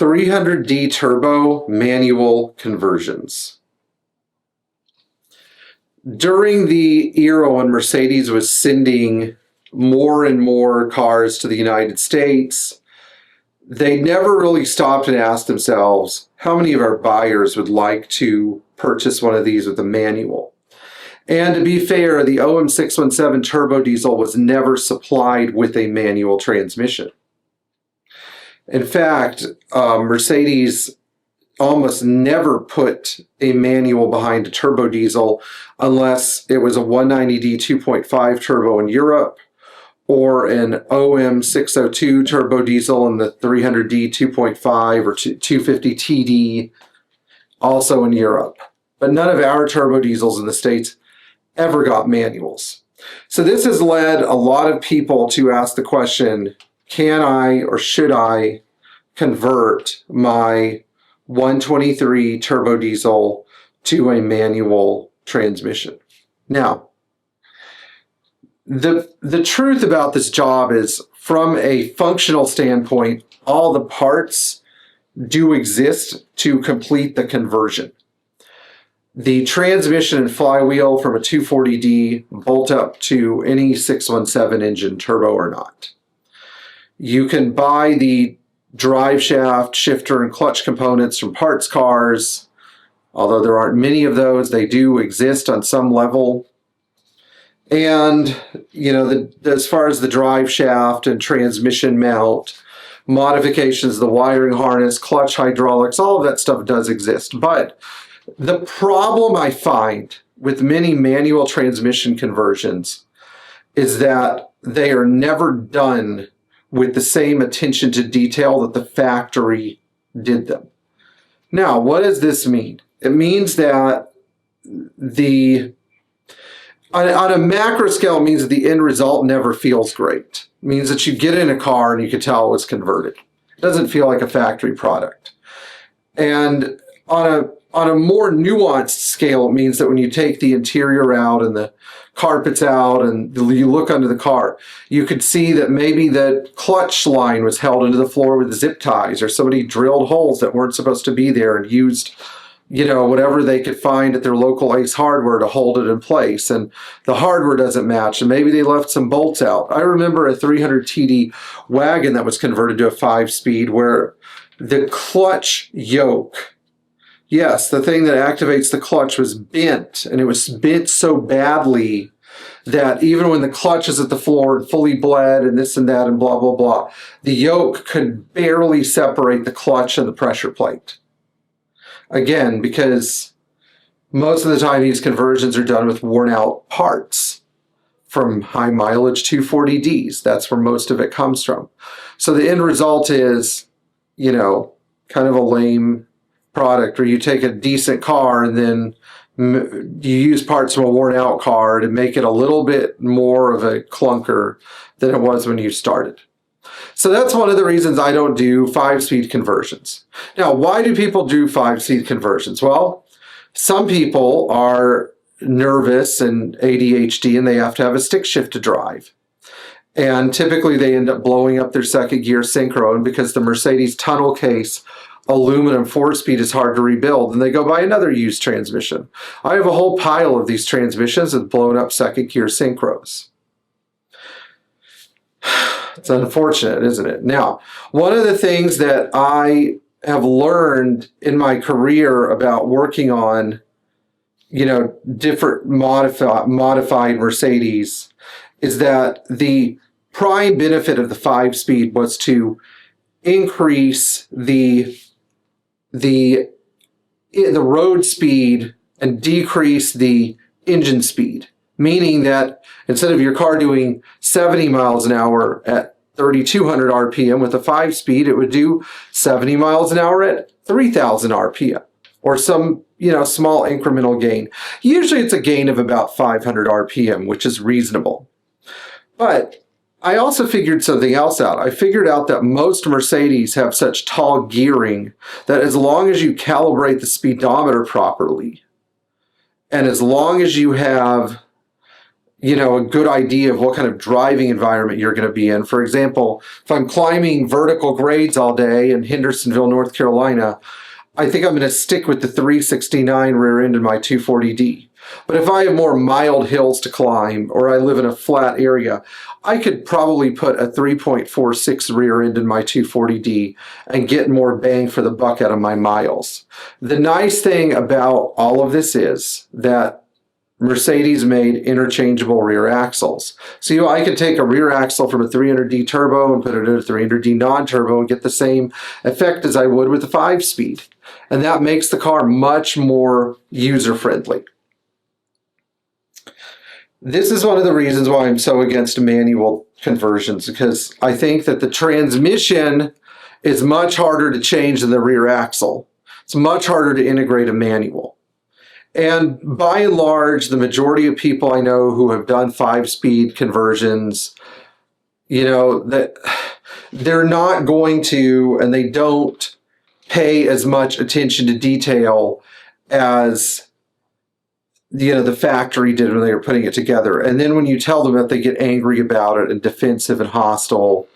300D turbo manual conversions. During the era when Mercedes was sending more and more cars to the United States, they never really stopped and asked themselves, how many of our buyers would like to purchase one of these with a manual? And to be fair, the OM617 turbo diesel was never supplied with a manual transmission. In fact, Mercedes almost never put a manual behind a turbo diesel unless it was a 190D 2.5 turbo in Europe or an OM602 turbo diesel in the 300D 2.5 or 250 TD also in Europe. But none of our turbo diesels in the States ever got manuals. So this has led a lot of people to ask the question, can I or should I convert my 123 turbo diesel to a manual transmission? Now, the truth about this job is, from a functional standpoint, all the parts do exist to complete the conversion. The transmission and flywheel from a 240D bolt up to any 617 engine, turbo or not. You can buy the drive shaft, shifter, and clutch components from parts cars. Although there aren't many of those, they do exist on some level. And, you know, as far as the drive shaft and transmission mount, modifications, the wiring harness, clutch hydraulics, all of that stuff does exist. But the problem I find with many manual transmission conversions is that they are never done with the same attention to detail that the factory did them. Now, what does this mean? It means that on a macro scale, it means that the end result never feels great. It means that you get in a car and you can tell it was converted. It doesn't feel like a factory product. And on a more nuanced scale, it means that when you take the interior out and the carpets out and you look under the car, you could see that maybe the clutch line was held into the floor with zip ties, or somebody drilled holes that weren't supposed to be there and used, you know, whatever they could find at their local Ace Hardware to hold it in place, and the hardware doesn't match, and maybe they left some bolts out. I remember a 300 TD wagon that was converted to a 5-speed where the clutch yoke, yes, the thing that activates the clutch, was bent, and it was bent so badly that even when the clutch is at the floor and fully bled and this and that and blah, blah, blah, the yoke could barely separate the clutch and the pressure plate. Again, because most of the time these conversions are done with worn out parts from high mileage 240Ds. That's where most of it comes from. So the end result is, you know, kind of a lame product where you take a decent car and then you use parts from a worn out car to make it a little bit more of a clunker than it was when you started. So that's one of the reasons I don't do 5-speed conversions. Now, why do people do 5-speed conversions? Well, some people are nervous and ADHD and they have to have a stick shift to drive. And typically they end up blowing up their second gear synchro, and because the Mercedes tunnel case aluminum 4-speed is hard to rebuild, and they go buy another used transmission. I have a whole pile of these transmissions with blown up second gear synchros. It's unfortunate, isn't it? Now, one of the things that I have learned in my career about working on, you know, different modified Mercedes is that the prime benefit of the 5-speed was to increase the road speed and decrease the engine speed. Meaning that instead of your car doing 70 miles an hour at 3,200 RPM with a 5-speed, it would do 70 miles an hour at 3,000 RPM, or some, you know, small incremental gain. Usually it's a gain of about 500 RPM, which is reasonable. But I also figured something else out. I figured out that most Mercedes have such tall gearing that as long as you calibrate the speedometer properly, and as long as you have, a good idea of what kind of driving environment you're going to be in. For example, if I'm climbing vertical grades all day in Hendersonville, North Carolina, I think I'm going to stick with the 369 rear end in my 240D. But if I have more mild hills to climb, or I live in a flat area, I could probably put a 3.46 rear end in my 240D and get more bang for the buck out of my miles. The nice thing about all of this is that Mercedes made interchangeable rear axles. So I could take a rear axle from a 300D turbo and put it in a 300D non-turbo and get the same effect as I would with a 5-speed. And that makes the car much more user-friendly. This is one of the reasons why I'm so against manual conversions, because I think that the transmission is much harder to change than the rear axle. It's much harder to integrate a manual. And by and large, the majority of people I know who have done 5-speed conversions, that they're not going to, and they don't pay as much attention to detail as the factory did when they were putting it together. And then when you tell them that, they get angry about it and defensive and hostile.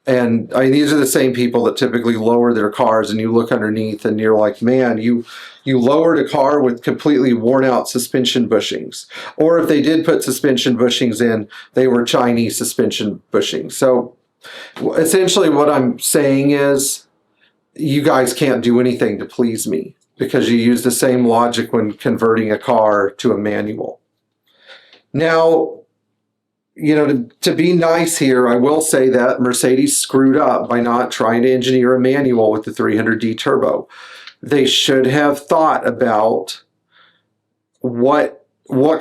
And these are the same people that typically lower their cars, and you look underneath and you're like, man, you lowered a car with completely worn out suspension bushings. Or if they did put suspension bushings in, they were Chinese suspension bushings. So essentially what I'm saying is, you guys can't do anything to please me, because you use the same logic when converting a car to a manual. Now, to be nice here, I will say that Mercedes screwed up by not trying to engineer a manual with the 300D turbo. They should have thought about what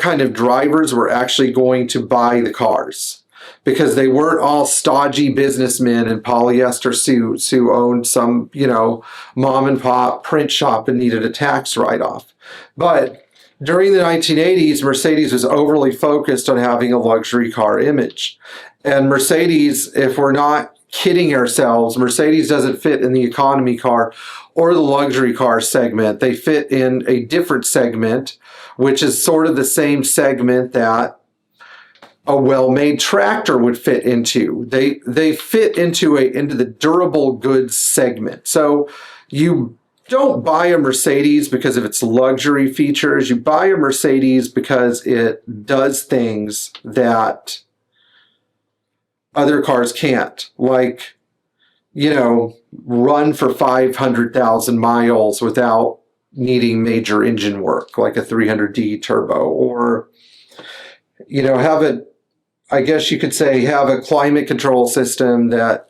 kind of drivers were actually going to buy the cars, because they weren't all stodgy businessmen in polyester suits who owned some, mom and pop print shop and needed a tax write-off. But during the 1980s, Mercedes was overly focused on having a luxury car image. And Mercedes, if we're not kidding ourselves, Mercedes doesn't fit in the economy car or the luxury car segment. They fit in a different segment, which is sort of the same segment that a well-made tractor would fit into. They fit into the durable goods segment. So you don't buy a Mercedes because of its luxury features. You buy a Mercedes because it does things that other cars can't, like, run for 500,000 miles without needing major engine work, like a 300D turbo, or, have a climate control system that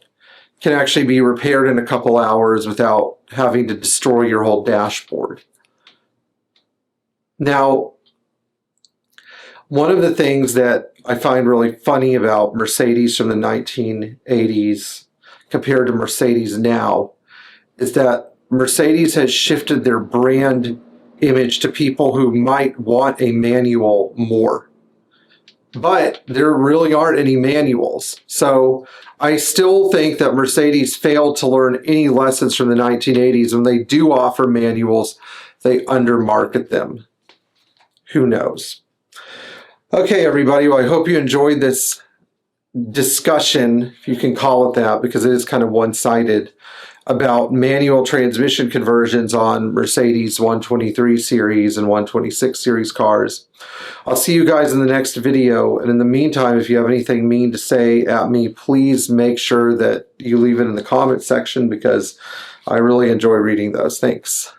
can actually be repaired in a couple hours without having to destroy your whole dashboard. Now, one of the things that I find really funny about Mercedes from the 1980s compared to Mercedes now is that Mercedes has shifted their brand image to people who might want a manual more. But there really aren't any manuals. So I still think that Mercedes failed to learn any lessons from the 1980s. When they do offer manuals, they undermarket them. Who knows? Okay, everybody. Well, I hope you enjoyed this discussion, if you can call it that, because it is kind of one-sided, about manual transmission conversions on Mercedes 123 series and 126 series cars. I'll see you guys in the next video, and in the meantime, if you have anything mean to say at me, please make sure that you leave it in the comment section, because I really enjoy reading those. Thanks.